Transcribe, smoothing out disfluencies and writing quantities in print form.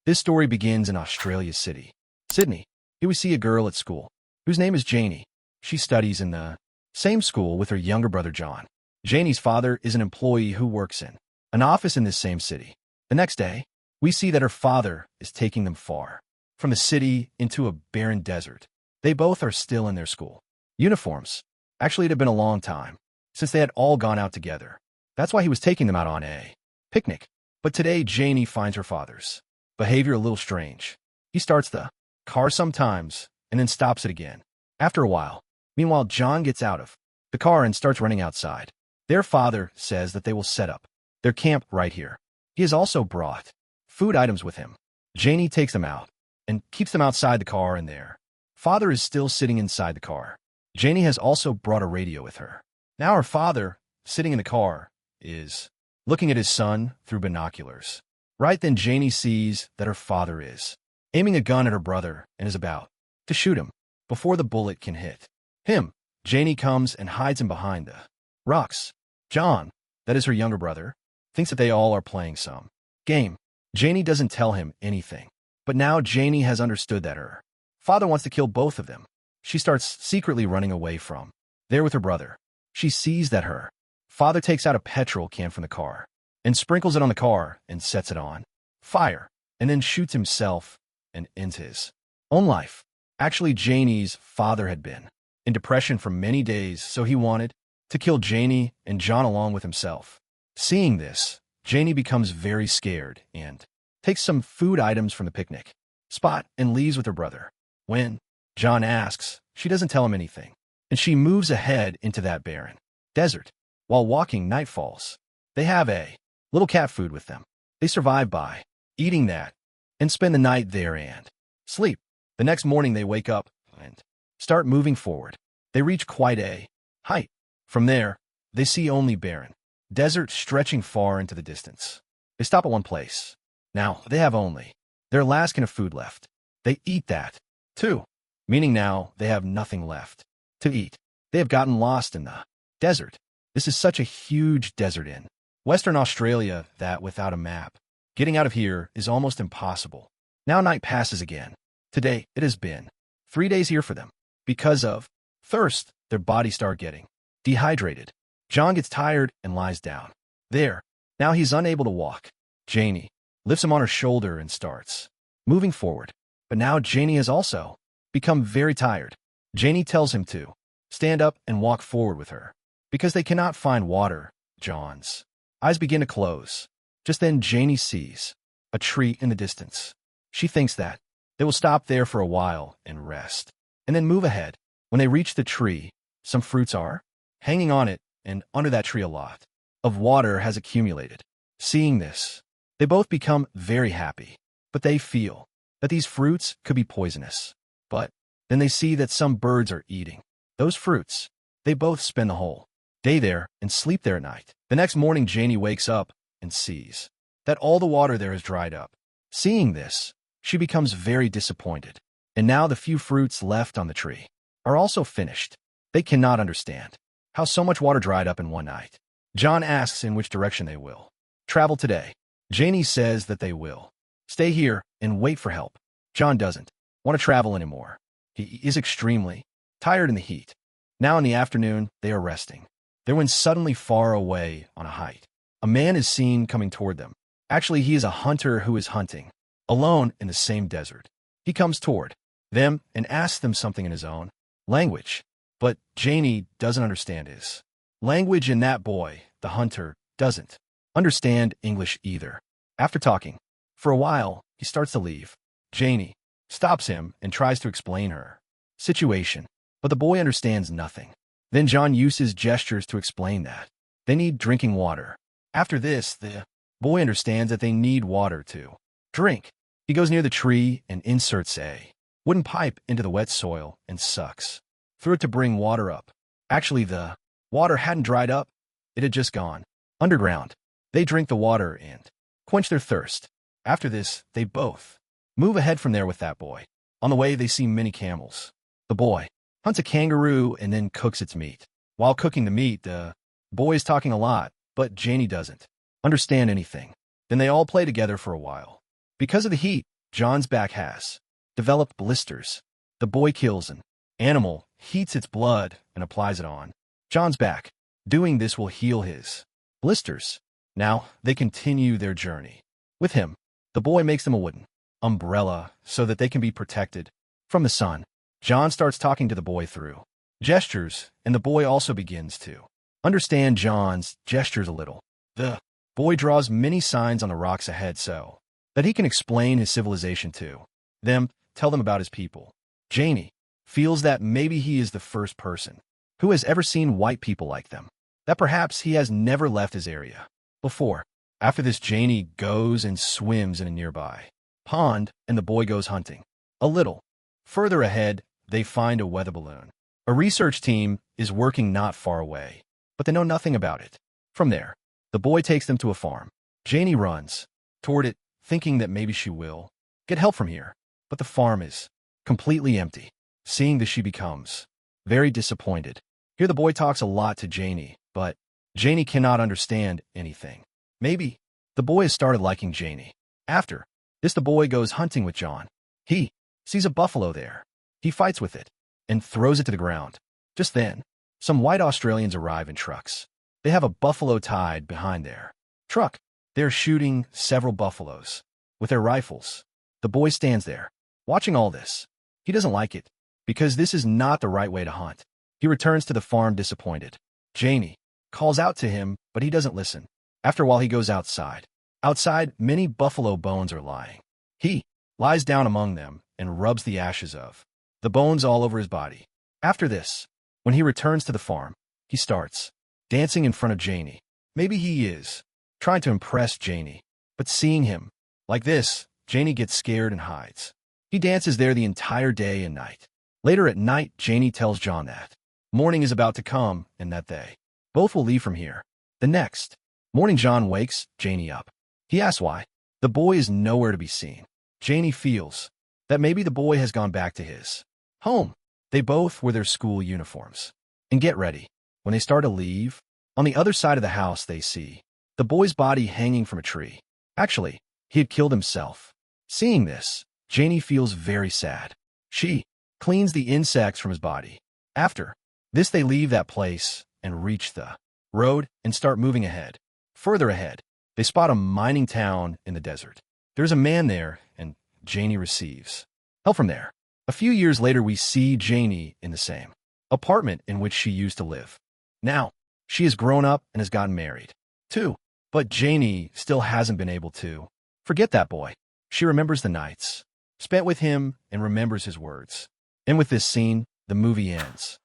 This story begins in Australia's city, Sydney. Here we see a girl at school, whose name is Janie. She studies in the same school with her younger brother John. Janie's father is an employee who works in an office in this same city. The next day, we see that her father is taking them far from the city into a barren desert. They both are still in their school uniforms. Actually, it had been a long time since they had all gone out together. That's why he was taking them out on a picnic. But today, Janie finds her father's behavior a little strange. He starts the car sometimes and then stops it again. After a while, meanwhile, John gets out of the car and starts running outside. Their father says that they will set up their camp right here. He has also brought food items with him. Janie takes them out and keeps them outside the car, and their father is still sitting inside the car. Janie has also brought a radio with her. Now her father, sitting in the car, is looking at his son through binoculars. Right then, Janie sees that her father is aiming a gun at her brother and is about to shoot him before the bullet can hit him. Janie comes and hides him behind the rocks. John, that is her younger brother, thinks that they all are playing some game. Janie doesn't tell him anything, but now Janie has understood that her father wants to kill both of them. She starts secretly running away from there with her brother. She sees that her father takes out a petrol can from the car and sprinkles it on the car and sets it on fire, and then shoots himself and ends his own life. Actually, Janie's father had been in depression for many days, so he wanted to kill Janie and John along with himself. Seeing this, Janie becomes very scared and takes some food items from the picnic spot and leaves with her brother. When John asks, she doesn't tell him anything, and she moves ahead into that barren desert. While walking, night falls. They have a little cat food with them. They survive by eating that and spend the night there and sleep. The next morning, they wake up and start moving forward. They reach quite a height. From there, they see only barren desert stretching far into the distance. They stop at one place. Now, they have only their last can of food left. They eat that, too, meaning now they have nothing left to eat. They have gotten lost in the desert. This is such a huge desert in Western Australia that without a map, getting out of here is almost impossible. Now night passes again. Today, it has been 3 days here for them. Because of thirst, their bodies start getting dehydrated. John gets tired and lies down. There, now he's unable to walk. Janie lifts him on her shoulder and starts moving forward. But now Janie has also become very tired. Janie tells him to stand up and walk forward with her. Because they cannot find water, John's eyes begin to close. Just then, Janie sees a tree in the distance. She thinks that they will stop there for a while and rest, and then move ahead. When they reach the tree, some fruits are hanging on it, and under that tree a lot of water has accumulated. Seeing this, they both become very happy, but they feel that these fruits could be poisonous. But then they see that some birds are eating those fruits. They both spend the whole day there and sleep there at night. The next morning, Janie wakes up and sees that all the water there has dried up. Seeing this, she becomes very disappointed. And now the few fruits left on the tree are also finished. They cannot understand how so much water dried up in one night. John asks in which direction they will travel today. Janie says that they will stay here and wait for help. John doesn't want to travel anymore. He is extremely tired in the heat. Now in the afternoon, they are resting. There, when suddenly far away on a height, a man is seen coming toward them. Actually, he is a hunter who is hunting alone in the same desert. He comes toward them and asks them something in his own language. But Janie doesn't understand his language, and that boy, the hunter, doesn't understand English either. After talking for a while, he starts to leave. Janie stops him and tries to explain her situation, but the boy understands nothing. Then John uses gestures to explain that they need drinking water. After this, the boy understands that they need water to drink. He goes near the tree and inserts a wooden pipe into the wet soil and sucks through it to bring water up. Actually, the water hadn't dried up. It had just gone underground. They drink the water and quench their thirst. After this, they both move ahead from there with that boy. On the way, they see many camels. The boy hunts a kangaroo and then cooks its meat. While cooking the meat, the boy is talking a lot, but Janie doesn't understand anything. Then they all play together for a while. Because of the heat, John's back has developed blisters. The boy kills an animal, heats its blood, and applies it on John's back. Doing this will heal his blisters. Now, they continue their journey. With him, the boy makes them a wooden umbrella so that they can be protected from the sun. John starts talking to the boy through gestures, and the boy also begins to understand John's gestures a little. The boy draws many signs on the rocks ahead so that he can explain his civilization to them, tell them about his people. Janie feels that maybe he is the first person who has ever seen white people like them, that perhaps he has never left his area before. After this, Janie goes and swims in a nearby pond, and the boy goes hunting. A little further ahead, they find a weather balloon. A research team is working not far away, but they know nothing about it. From there, the boy takes them to a farm. Janie runs toward it, thinking that maybe she will get help from here, but the farm is completely empty. Seeing this, she becomes very disappointed. Here the boy talks a lot to Janie, but Janie cannot understand anything. Maybe the boy has started liking Janie. After this, the boy goes hunting with John. He sees a buffalo there. He fights with it and throws it to the ground. Just then, some white Australians arrive in trucks. They have a buffalo tied behind their truck. They're shooting several buffaloes with their rifles. The boy stands there, watching all this. He doesn't like it, because this is not the right way to hunt. He returns to the farm disappointed. Janie calls out to him, but he doesn't listen. After a while, he goes outside. Outside, many buffalo bones are lying. He lies down among them and rubs the ashes of the bones all over his body. After this, when he returns to the farm, he starts dancing in front of Janie. Maybe he is trying to impress Janie, but seeing him like this, Janie gets scared and hides. He dances there the entire day and night. Later at night, Janie tells John that morning is about to come and that they both will leave from here. The next morning, John wakes Janie up. He asks why. The boy is nowhere to be seen. Janie feels that maybe the boy has gone back to his home. They both wear their school uniforms and get ready. When they start to leave, on the other side of the house, they see the boy's body hanging from a tree. Actually, he had killed himself. Seeing this, Janie feels very sad. She cleans the insects from his body. After this, they leave that place and reach the road and start moving ahead. Further ahead, they spot a mining town in the desert. There's a man there, and Janie receives help from there. A few years later, we see Janie in the same apartment in which she used to live. Now, she has grown up and has gotten married, too. But Janie still hasn't been able to forget that boy. She remembers the nights spent with him and remembers his words. And with this scene, the movie ends.